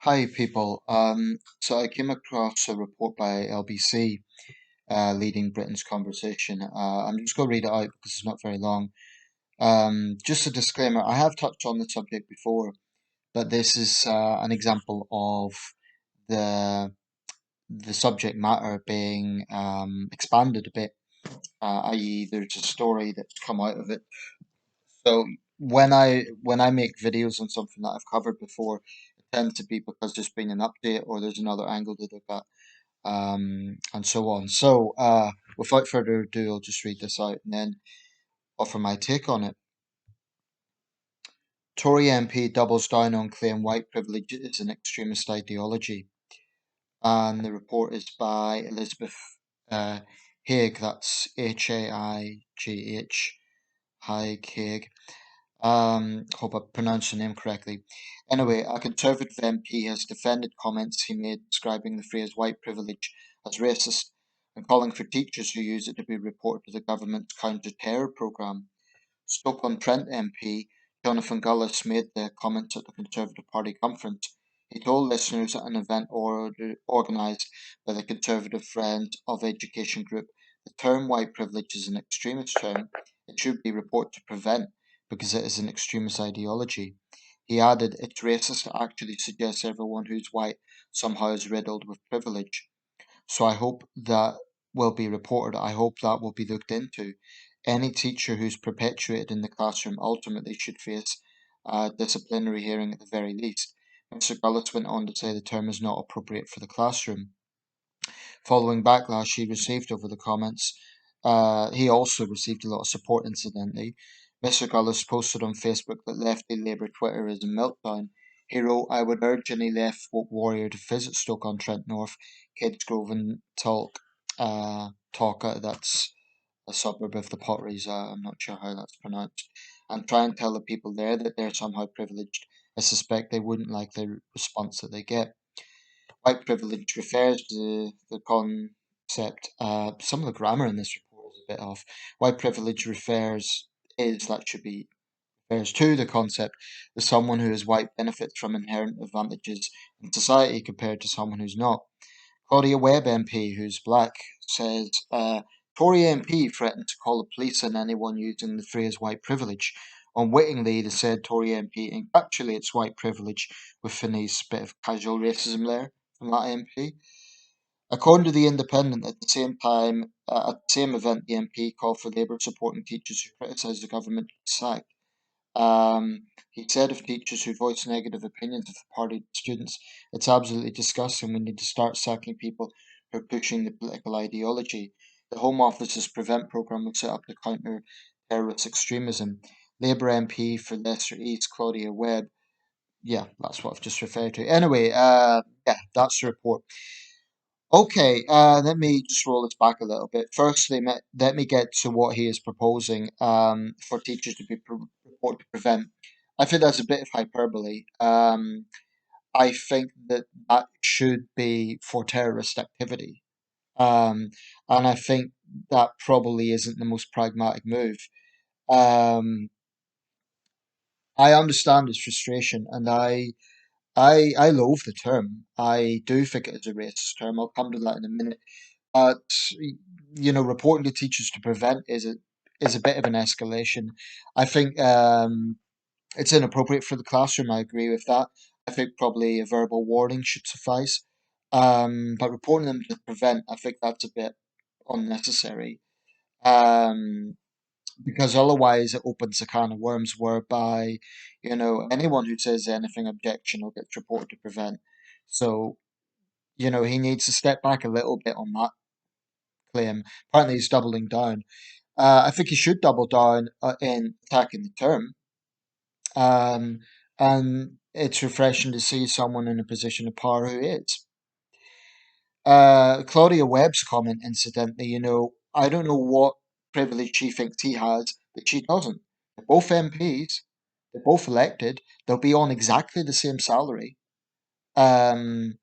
Hi, people. So I came across a report by LBC leading Britain's conversation. I'm just going to read it out because it's not very long. Just a disclaimer, I have touched on the subject before, but this is an example of the the subject matter being expanded a bit, i.e., there's a story that's come out of it. So when I make videos on something that I've covered before, it tends to be because there's been an update or there's another angle to look at. And so on. So, without further ado, I'll just read this out and then offer my take on it. Tory MP doubles down on claim white privilege is an extremist ideology. And the report is by Elizabeth uh, Haig, that's Haigh, Haig. Hope I pronounced the name correctly. Anyway, a Conservative MP has defended comments he made describing the phrase white privilege as racist and calling for teachers who use it to be reported to the government's counter-terror programme. Stoke-on-Trent MP Jonathan Gullis made the comments at the Conservative Party conference. He told listeners at an event organised by the Conservative Friends of Education group, the term white privilege is an extremist term. It should be reported to prevent because it is an extremist ideology. He added, it's racist to actually suggest everyone who's white somehow is riddled with privilege. So I hope that will be reported. I hope that will be looked into. Any teacher who's perpetuated in the classroom ultimately should face a disciplinary hearing at the very least. Mr. Gullis went on to say the term is not appropriate for the classroom. Following backlash he received over the comments, he also received a lot of support, incidentally. Mr. Gullis posted on Facebook that lefty Labour Twitter is in meltdown. He wrote, I would urge any left woke warrior to visit Stoke-on-Trent North, Kidsgrove and Talca, that's a suburb of the Potteries, I'm not sure how that's pronounced, and try and tell the people there that they're somehow privileged. I suspect they wouldn't like the response that they get. White privilege refers to the concept. Some of the grammar in this report is a bit off. White privilege should be refers to the concept that someone who is white benefits from inherent advantages in society compared to someone who's not. Claudia Webb MP, who's black, says Tory MP threatened to call the police on anyone using the phrase white privilege. Unwittingly, the said Tory MP encapsulates white privilege with a nice bit of casual racism there from that MP. According to the Independent, at the same time, at the same event, the MP called for Labour supporting teachers who criticised the government to be sacked. He said of teachers who voice negative opinions of the party to students, it's absolutely disgusting. We need to start sacking people who are pushing the political ideology. The Home Office's Prevent programme was set up to counter terrorist extremism. Labour MP for Leicester East, Claudia Webb. Yeah, that's what I've just referred to. Anyway, yeah, that's the report. Okay, let me just roll this back a little bit. Firstly, let me get to what he is proposing for teachers to be reported to prevent. I think that's a bit of hyperbole. I think that that should be for terrorist activity. Um, and I think that probably isn't the most pragmatic move. Um, I understand his frustration, and I loathe the term. I do think it is a racist term. I'll come to that in a minute. But reporting to teachers to prevent is a bit of an escalation. I think it's inappropriate for the classroom. I agree with that. I think probably a verbal warning should suffice. But reporting them to prevent, I think that's a bit unnecessary. Um, because otherwise it opens a can of worms whereby, anyone who says anything objectionable gets reported to prevent. So, he needs to step back a little bit on that claim. Apparently, he's doubling down. I think he should double down in attacking the term. Um, and it's refreshing to see someone in a position of power who is. Claudia Webb's comment, incidentally, I don't know what privilege she thinks he has, but she doesn't. They're both MPs, they're both elected, they'll be on exactly the same salary. Um,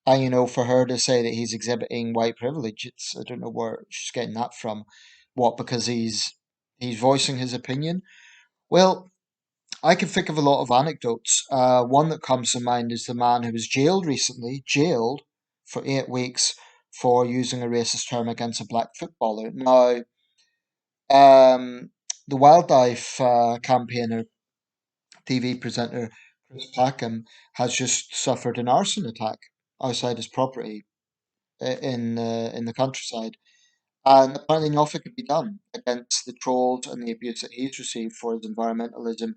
and for her to say that he's exhibiting white privilege, I don't know where she's getting that from. What, because he's voicing his opinion? Well, I can think of a lot of anecdotes. One that comes to mind is the man who was jailed recently, jailed for 8 weeks for using a racist term against a black footballer. Now, um, the wildlife campaigner, TV presenter Chris Packham, has just suffered an arson attack outside his property in the countryside. And apparently nothing could be done against the trolls and the abuse that he's received for his environmentalism.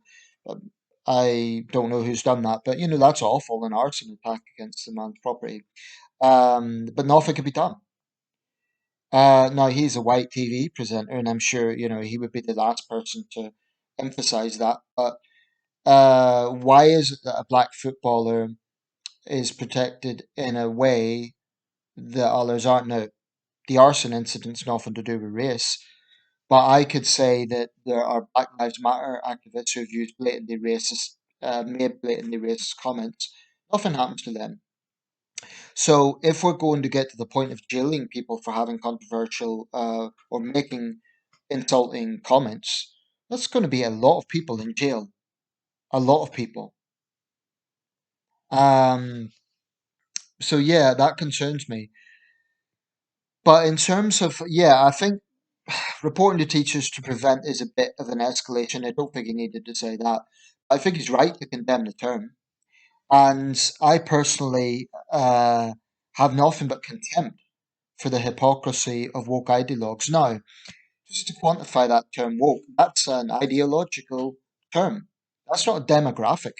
Um, I don't know who's done that, but that's awful, an arson attack against the man's property. But nothing could be done. Now he's a white TV presenter, and I'm sure he would be the last person to emphasize that. But why is it that a black footballer is protected in a way that others aren't? Now, the arson incident's nothing to do with race. But I could say that there are Black Lives Matter activists who've used made blatantly racist comments. Nothing happens to them. So if we're going to get to the point of jailing people for having controversial or making insulting comments, that's going to be a lot of people in jail. A lot of people. Um, so yeah, that concerns me. But in terms of, yeah, I think reporting to teachers to prevent is a bit of an escalation. I don't think he needed to say that. I think he's right to condemn the term. And I personally have nothing but contempt for the hypocrisy of woke ideologues. Now, just to quantify that term woke, that's an ideological term. That's not a demographic,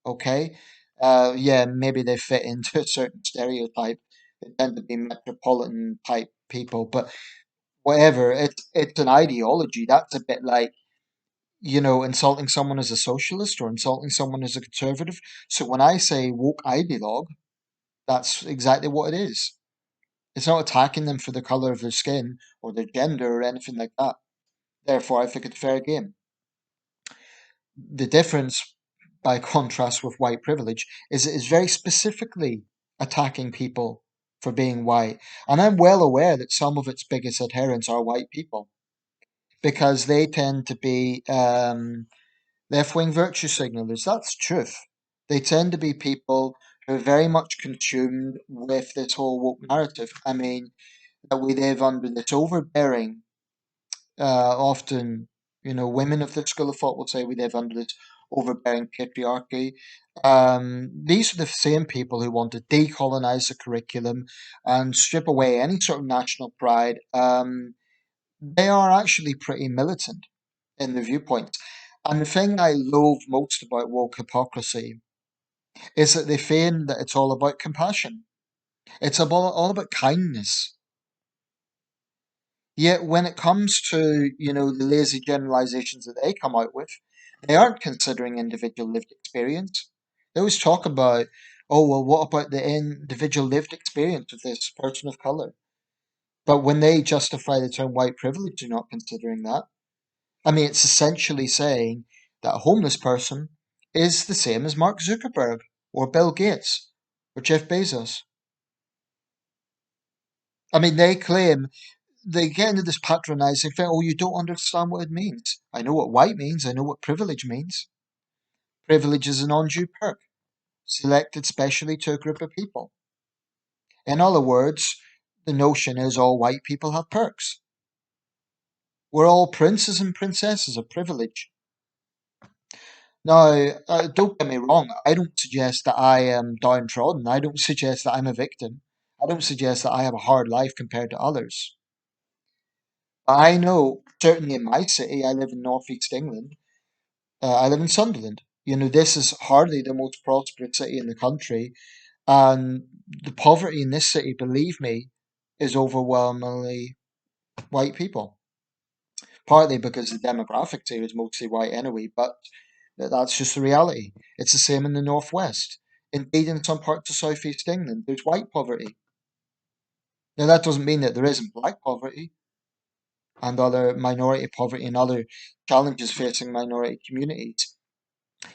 okay? Yeah, maybe they fit into a certain stereotype. They tend to be metropolitan type people, but whatever, it's an ideology. That's a bit like insulting someone as a socialist or insulting someone as a conservative. So when I say woke ideologue, that's exactly what it is. It's not attacking them for the color of their skin or their gender or anything like that. Therefore, I think it's fair game. The difference, by contrast with white privilege, is it is very specifically attacking people for being white. And I'm well aware that some of its biggest adherents are white people because they tend to be left wing virtue signalers. That's truth. They tend to be people who are very much consumed with this whole woke narrative. I mean, that we live under this overbearing, often, women of the school of thought will say we live under this overbearing patriarchy. These are the same people who want to decolonize the curriculum and strip away any sort of national pride. They are actually pretty militant in their viewpoints. And the thing I loathe most about woke hypocrisy is that they feign that it's all about compassion. It's all about kindness. Yet when it comes to, the lazy generalizations that they come out with, they aren't considering individual lived experience. They always talk about, oh, well, what about the individual lived experience of this person of color? But when they justify the term white privilege, they're not considering that. I mean, it's essentially saying that a homeless person is the same as Mark Zuckerberg or Bill Gates or Jeff Bezos. I mean, they get into this patronizing thing. Oh, you don't understand what it means. I know what white means. I know what privilege means. Privilege is an undue perk selected specially to a group of people. In other words, the notion is all white people have perks. We're all princes and princesses of privilege. Now, don't get me wrong. I don't suggest that I am downtrodden. I don't suggest that I'm a victim. I don't suggest that I have a hard life compared to others. I know, certainly in my city, I live in northeast England. I live in Sunderland. This is hardly the most prosperous city in the country, and the poverty in this city, believe me, is overwhelmingly white people. Partly because the demographics here is mostly white anyway, but that's just the reality. It's the same in the northwest. Indeed, in some parts of southeast England, there's white poverty. Now, that doesn't mean that there isn't black poverty and other minority poverty and other challenges facing minority communities.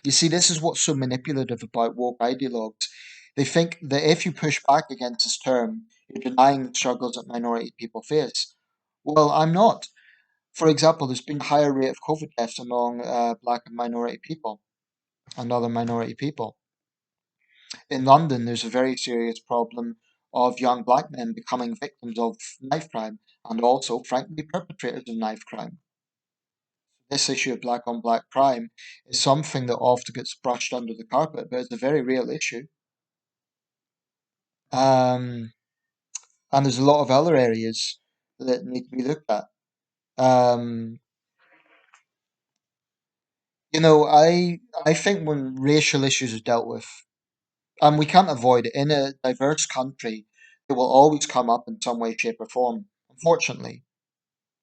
You see, this is what's so manipulative about woke ideologues. They think that if you push back against this term, you're denying the struggles that minority people face. Well, I'm not. For example, there's been a higher rate of COVID deaths among black and minority people. and other minority people. In London, there's a very serious problem of young black men becoming victims of knife crime and also, frankly, perpetrators of knife crime. This issue of black on black crime is something that often gets brushed under the carpet, but it's a very real issue. Um, and there's a lot of other areas that need to be looked at. Um, I think when racial issues are dealt with, and we can't avoid it in a diverse country, it will always come up in some way, shape, or form. Unfortunately,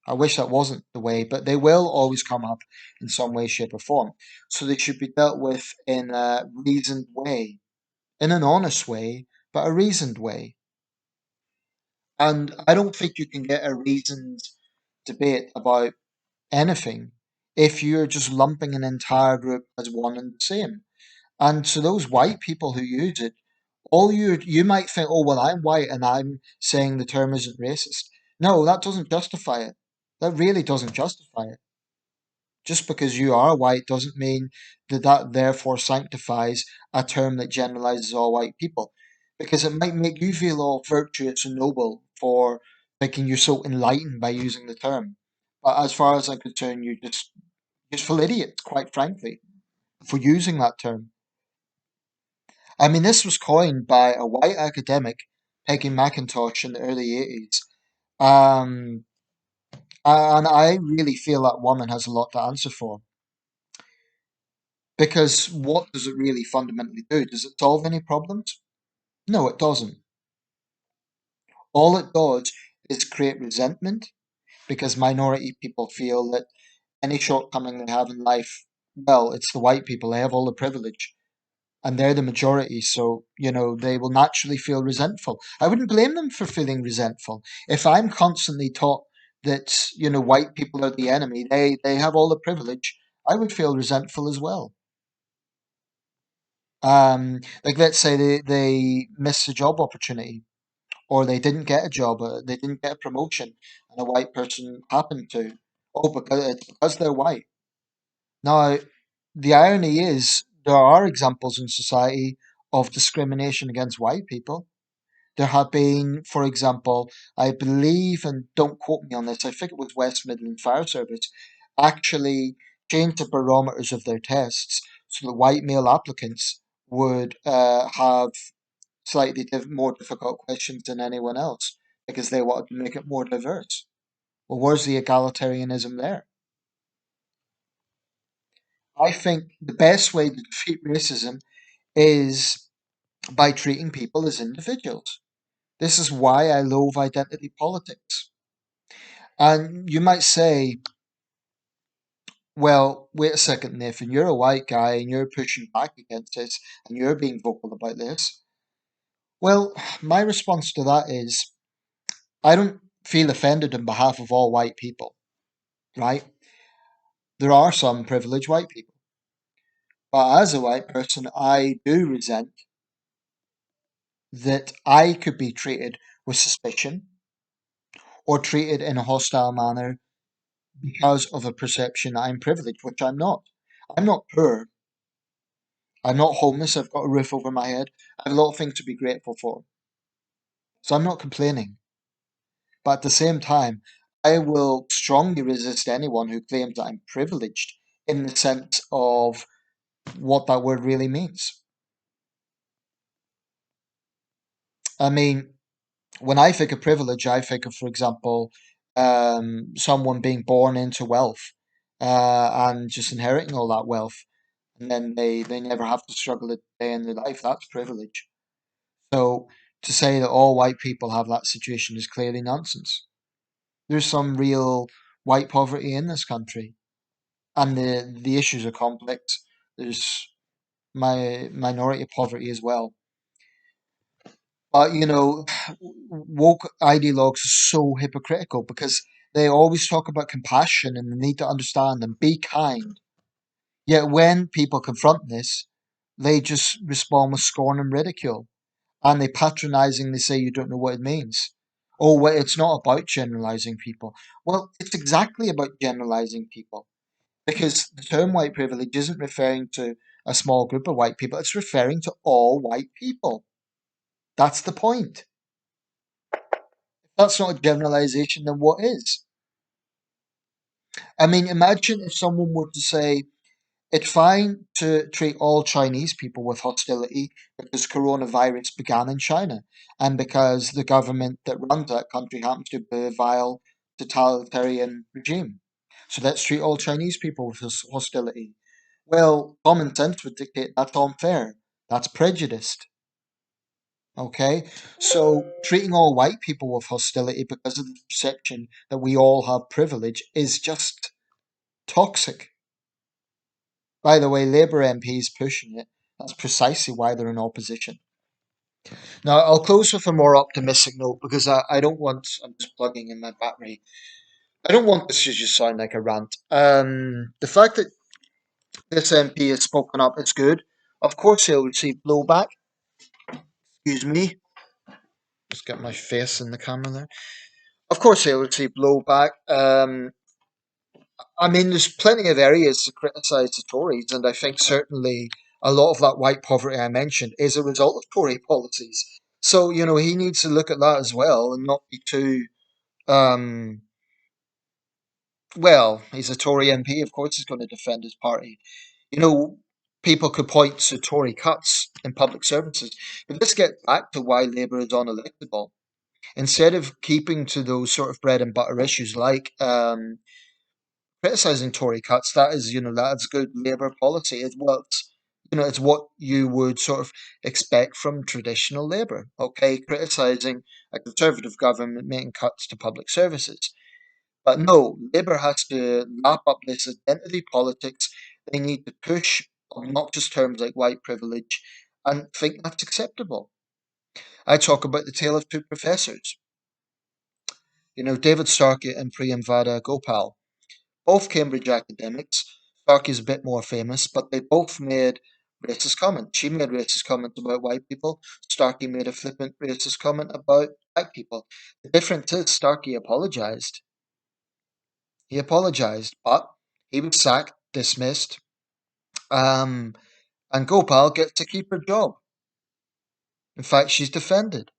I wish that wasn't the way, but they will always come up in some way, shape, or form. So they should be dealt with in a reasoned way, in an honest way, but a reasoned way. And I don't think you can get a reasoned debate about anything if you're just lumping an entire group as one and the same. And to those white people who use it, all you might think, oh well, I'm white and I'm saying the term isn't racist. No, that doesn't justify it. That really doesn't justify it. Just because you are white doesn't mean that that therefore sanctifies a term that generalizes all white people. Because it might make you feel all virtuous and noble for thinking you're so enlightened by using the term. But as far as I'm concerned, you're just full idiots, quite frankly, for using that term. I mean, this was coined by a white academic, Peggy McIntosh, in the early 80s. Um, and I really feel that woman has a lot to answer for. Because what does it really fundamentally do? Does it solve any problems? No, it doesn't. All it does is create resentment because minority people feel that any shortcoming they have in life, well, it's the white people, they have all the privilege and they're the majority, so, they will naturally feel resentful. I wouldn't blame them for feeling resentful. If I'm constantly taught that, white people are the enemy, they have all the privilege, I would feel resentful as well. Like let's say they miss a job opportunity or they didn't get a job, they didn't get a promotion, and a white person happened to. Oh, because it's because they're white. Now, the irony is there are examples in society of discrimination against white people. There have been, for example, I believe, and don't quote me on this, I think it was West Midland Fire Service, actually changed the barometers of their tests so that white male applicants would have slightly more difficult questions than anyone else because they wanted to make it more diverse. Well, where's the egalitarianism there? I think the best way to defeat racism is by treating people as individuals. This is why I loathe identity politics. And you might say, well, wait a second, Nathan, you're a white guy and you're pushing back against this and you're being vocal about this. Well, my response to that is I don't feel offended on behalf of all white people, right? There are some privileged white people. But as a white person, I do resent that I could be treated with suspicion or treated in a hostile manner because of a perception I'm privileged, which I'm not. I'm not poor. I'm not homeless. I've got a roof over my head. I have a lot of things to be grateful for. So I'm not complaining. But at the same time, I will strongly resist anyone who claims that I'm privileged in the sense of what that word really means. I mean, when I think of privilege, I think of, for example, someone being born into wealth and just inheriting all that wealth, and then they never have to struggle a day in their life. That's privilege. So to say that all white people have that situation is clearly nonsense. There's some real white poverty in this country, and the issues are complex. There's my minority poverty as well. But woke ideologues are so hypocritical because they always talk about compassion and the need to understand and be kind. Yet when people confront this, they just respond with scorn and ridicule. And they patronizingly say you don't know what it means. Oh, well, it's not about generalizing people. Well, it's exactly about generalizing people because the term white privilege isn't referring to a small group of white people. It's referring to all white people. That's the point. If that's not a generalization, then what is? I mean, imagine if someone were to say, it's fine to treat all Chinese people with hostility because coronavirus began in China and because the government that runs that country happens to be a vile totalitarian regime. So let's treat all Chinese people with hostility. Well, common sense would dictate that's unfair. That's prejudiced. Okay? So treating all white people with hostility because of the perception that we all have privilege is just toxic. By the way, Labour MPs pushing it. That's precisely why they're in opposition. Now, I'll close with a more optimistic note because I don't want, I'm just plugging in my battery. I don't want this to just sound like a rant. The fact that this MP has spoken up is good. Of course, he'll receive blowback. Excuse me. Just get my face in the camera there. Of course, he'll receive blowback. I mean, there's plenty of areas to criticise the Tories, and I think certainly a lot of that white poverty I mentioned is a result of Tory policies. So, he needs to look at that as well and not be too, um, well, he's a Tory MP, of course he's going to defend his party. You know, People could point to Tory cuts in public services, but this gets back to why Labour is unelectable. Instead of keeping to those sort of bread and butter issues like criticizing Tory cuts, that's good Labour policy. It's what you would sort of expect from traditional Labour. Okay, criticizing a Conservative government making cuts to public services. But no, Labour has to lap up this identity politics. They need to push obnoxious terms like white privilege and think that's acceptable. I talk about the tale of two professors. David Starkey and Priyamvada Gopal. Both Cambridge academics. Starkey's a bit more famous, but they both made racist comments. She made racist comments about white people. Starkey made a flippant racist comment about black people. The difference is Starkey apologized. He apologized, but he was sacked, dismissed, um, and Gopal gets to keep her job. In fact, she's defended.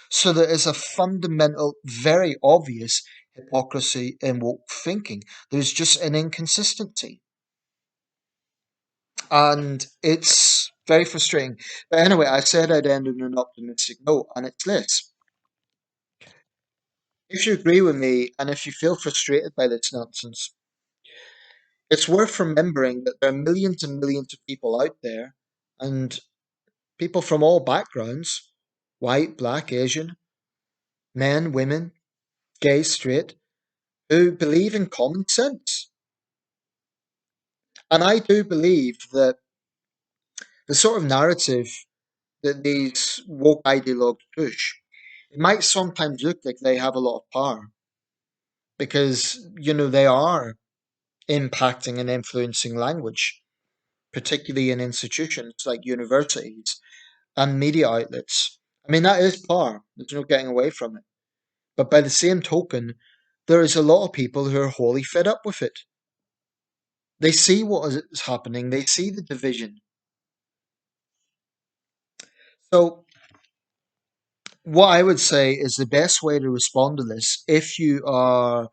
So there is a fundamental, very obvious hypocrisy in woke thinking. There's just an inconsistency. And it's very frustrating. But anyway, I said I'd end on an optimistic note, and it's this. If you agree with me, and if you feel frustrated by this nonsense, it's worth remembering that there are millions and millions of people out there, and people from all backgrounds, white, black, Asian, men, women, gay, straight, who believe in common sense. And I do believe that the sort of narrative that these woke ideologues push, it might sometimes look like they have a lot of power because, they are impacting and influencing language, particularly in institutions like universities and media outlets. I mean, that is power. There's no getting away from it. But by the same token, there is a lot of people who are wholly fed up with it. They see what is happening, they see the division. So, what I would say is the best way to respond to this, if you are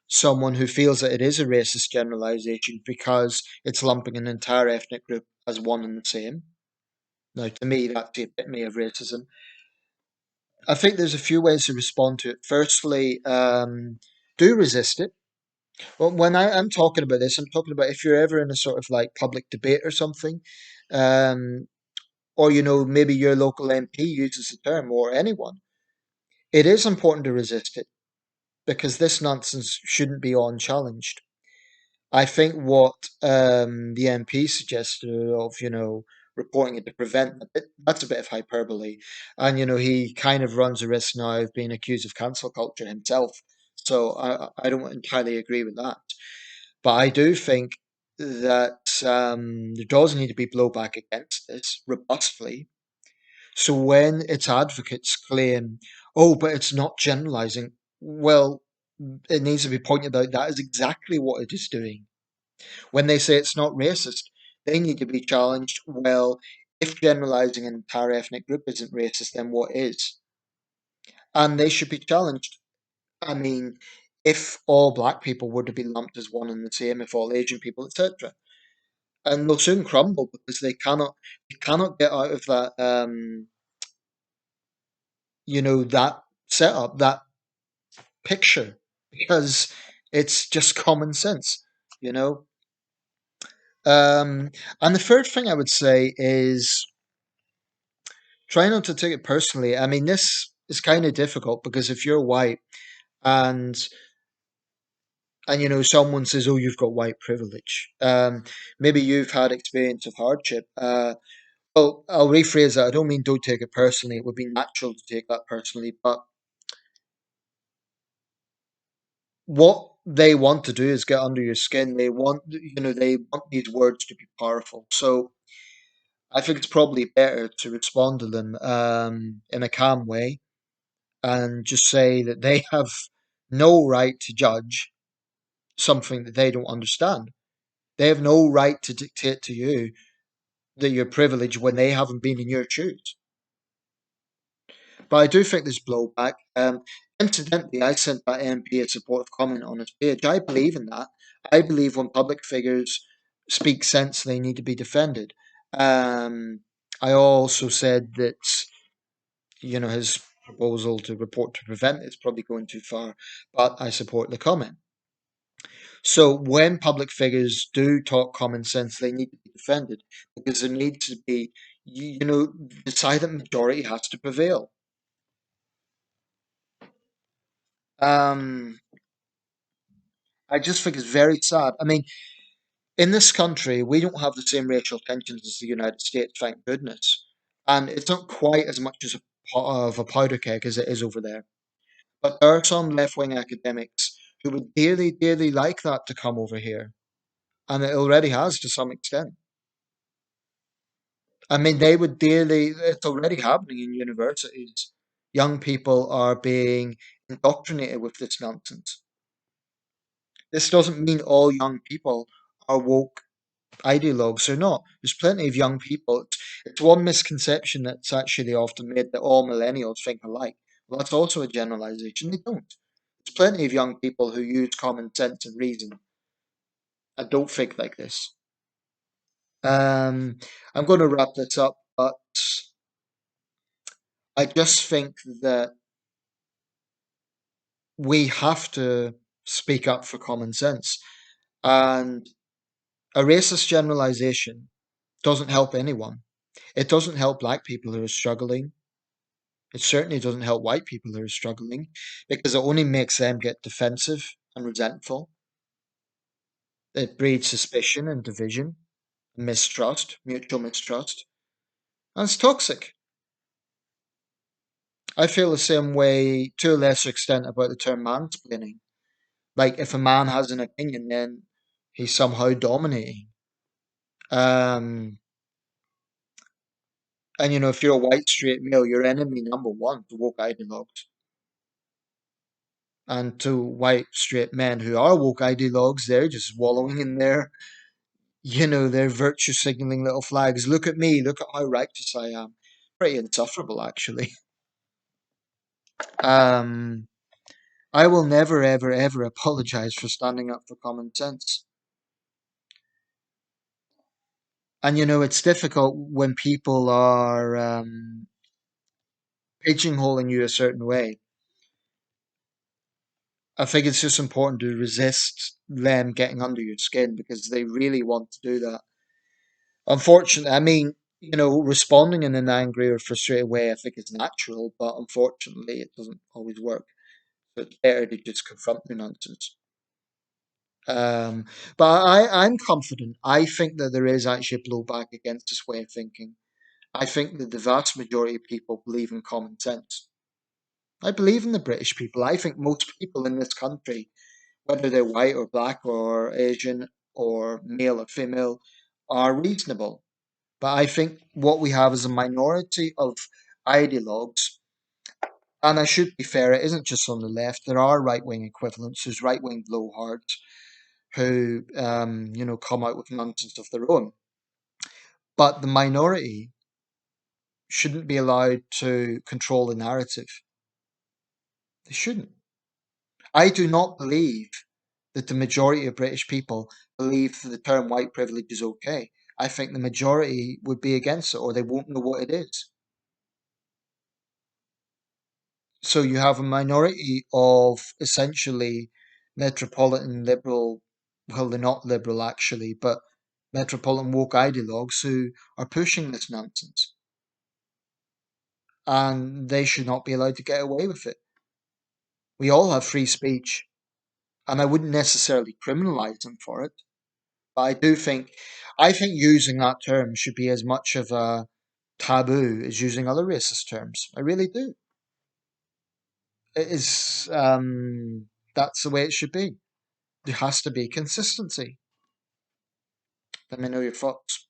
someone who feels that it is a racist generalization because it's lumping an entire ethnic group as one and the same. Now, to me, that's the epitome of racism. I think there's a few ways to respond to it. Firstly, do resist it. Well, when I'm talking about this, I'm talking about if you're ever in a sort of like public debate or something, um, or maybe your local MP uses the term, or anyone. It is important to resist it because this nonsense shouldn't be unchallenged. I think what the MP suggested of, reporting it to prevent that's a bit of hyperbole. And, he kind of runs a risk now of being accused of cancel culture himself. So I don't entirely agree with that. But I do think that there does need to be blowback against this robustly. So when its advocates claim, oh, but it's not generalizing, well, it needs to be pointed out that is exactly what it is doing. When they say it's not racist, They need to be challenged. Well, if generalizing an entire ethnic group isn't racist, then what is? And they should be challenged. I mean, if all black people were to be lumped as one and the same, if all Asian people, etc., and they'll soon crumble because they cannot get out of that that setup, that picture, because it's just common sense, you know. And the third thing I would say is try not to take it personally. I mean, this is kind of difficult because if you're white and someone says, "Oh, you've got white privilege," maybe you've had experience of hardship. Well, I'll rephrase that. I don't mean don't take it personally. It would be natural to take that personally, but what they want to do is get under your skin. They want these words to be powerful. So I think it's probably better to respond to them in a calm way and just say that they have no right to judge something that they don't understand. They have no right to dictate to you that you're privileged when they haven't been in your shoes. But I do think there's blowback. Incidentally, I sent that MP a supportive comment on his page. I believe in that. I believe when public figures speak sense, they need to be defended. Um, I also said that his proposal to report to prevent is probably going too far, but I support the comment. So when public figures do talk common sense, they need to be defended because there needs to be, the silent majority has to prevail. Um, I just think it's very sad. I mean, in this country, we don't have the same racial tensions as the United States, thank goodness. And it's not quite as much as of a powder keg as it is over there. But there are some left wing academics who would dearly, dearly like that to come over here. And it already has to some extent. I mean, they would dearly, it's already happening in universities. Young people are being indoctrinated with this nonsense. This doesn't mean all young people are woke ideologues. They're not. There's plenty of young people. It's one misconception that's actually often made that all millennials think alike. Well, that's also a generalization. They don't. There's plenty of young people who use common sense and reason and don't think like this. Um, I'm going to wrap this up, but I just think that we have to speak up for common sense. And a racist generalization doesn't help anyone. It doesn't help black people who are struggling. It certainly doesn't help white people who are struggling because it only makes them get defensive and resentful. It breeds suspicion and division, mistrust, mutual mistrust, and it's toxic. I feel the same way to a lesser extent about the term mansplaining. Like, if a man has an opinion, then he's somehow dominating. Um, and if you're a white straight male, your enemy number one to woke ideologues. And to white straight men who are woke ideologues, they're just wallowing in their virtue signaling little flags. Look at me, look at how righteous I am. Pretty insufferable, actually. Um, I will never, ever, ever apologize for standing up for common sense. And it's difficult when people are pigeonholing you a certain way. I think it's just important to resist them getting under your skin because they really want to do that. Unfortunately, I mean, responding in an angry or frustrated way, I think is natural, but unfortunately, it doesn't always work. So it's better to just confront the nonsense. Um, but I'm confident. I think that there is actually a blowback against this way of thinking. I think that the vast majority of people believe in common sense. I believe in the British people. I think most people in this country, whether they're white or black or Asian or male or female, are reasonable. But I think what we have is a minority of ideologues. And I should be fair, it isn't just on the left. There are right wing equivalents. There's right wing blowhards who, come out with nonsense of their own. but the minority shouldn't be allowed to control the narrative. They shouldn't. I do not believe that the majority of British people believe that the term white privilege is okay. I think the majority would be against it or they won't know what it is. So you have a minority of essentially metropolitan liberal, well, they're not liberal actually, but metropolitan woke ideologues who are pushing this nonsense. And they should not be allowed to get away with it. We all have free speech, and I wouldn't necessarily criminalize them for it. But I think using that term should be as much of a taboo as using other racist terms. I really do. It is, that's the way it should be. There has to be consistency. Let me know your thoughts.